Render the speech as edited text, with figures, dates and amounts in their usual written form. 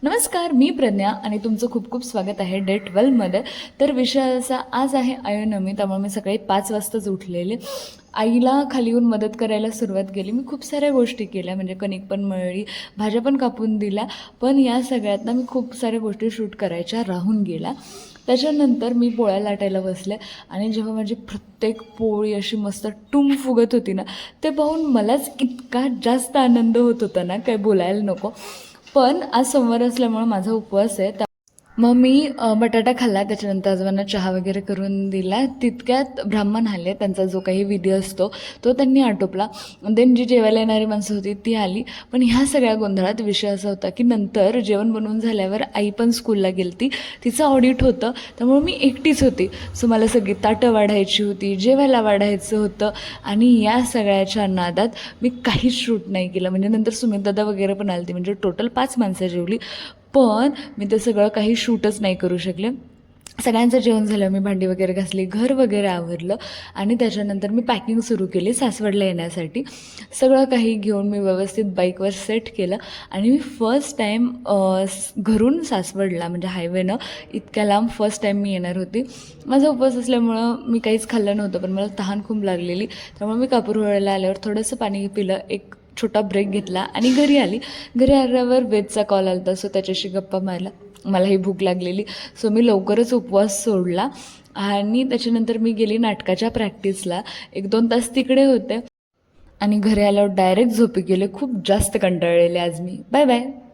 नमस्कार, मी प्रज्ञा आणि तुमचं खूप खूप स्वागत आहे डे 12मध्ये. तर विषय असा, आज आहे अयनमी, त्यामुळे मी सकाळी 5 वाजताच उठलेले. आईला खाली येऊन मदत करायला सुरुवात केली. मी खूप साऱ्या गोष्टी केल्या, म्हणजे कणिक पण मळली, भाज्या पण कापून दिल्या. पण या सगळ्यातनं मी खूप साऱ्या गोष्टी शूट करायच्या राहून गेल्या. त्याच्यानंतर मी पोळ्या लाटायला बसले आणि जेव्हा माझी प्रत्येक पोळी अशी मस्त टुम फुगत होती ना, ते पाहून मलाच इतका जास्त आनंद होत होता ना, काय बोलायला नको. पण आज सोमवार असल्यामुळं माझा उपवास आहे. मग मी बटाटा खाल्ला. त्याच्यानंतर आजोबांना चहा वगैरे करून दिला. तितक्यात ब्राह्मण आले. त्यांचा जो काही विधी असतो तो त्यांनी आटोपला. देन जी जेवायला येणारी माणसं होती ती आली. पण ह्या सगळ्या गोंधळात विषय असा होता की नंतर जेवण बनवून झाल्यावर आई पण स्कूलला गेली. तिचं ऑडिट होतं, त्यामुळे मी एकटीच होती. सो मला सगळी ताटं वाढायची होती, जेवायला वाढायचं होतं आणि या सगळ्याच्या नादात मी काहीच शूट नाही केलं. म्हणजे नंतर सुमित दादा वगैरे पण आली, म्हणजे टोटल 5 माणसं जेवली. पण मी ते सगळं काही शूटच नाही करू शकले. सगळ्यांचं जेवण झालं, मी भांडी वगैरे घासली, घर वगैरे आवरलं आणि त्याच्यानंतर मी पॅकिंग सुरू केली सासवडला येण्यासाठी. सगळं काही घेऊन मी व्यवस्थित बाईकवर सेट केलं आणि मी फर्स्ट टाईम घरून सासवडला, म्हणजे हायवेनं इतक्या लांब फर्स्ट टाईम मी येणार होती. माझा उपवास असल्यामुळं मी काहीच खाल्लं नव्हतं, पण मला तहान खूप लागलेली. त्यामुळे मी कापूरहोळ्याला आल्यावर थोडंसं पाणी पिलं, एक छोटा ब्रेक घेतला आणि घरी आली. घरी आल्यावर वेदचा कॉल आला होता, सो त्याच्याशी गप्पा मारला. मलाही भूक लागलेली, सो मी लवकरच उपवास सोडला आणि त्याच्यानंतर मी गेली नाटकाच्या प्रॅक्टिसला. 1-2 तास तिकडे होते आणि घरी आल्यावर डायरेक्ट झोपी गेले. खूप जास्त कंटाळलेले आज मी. Bye bye.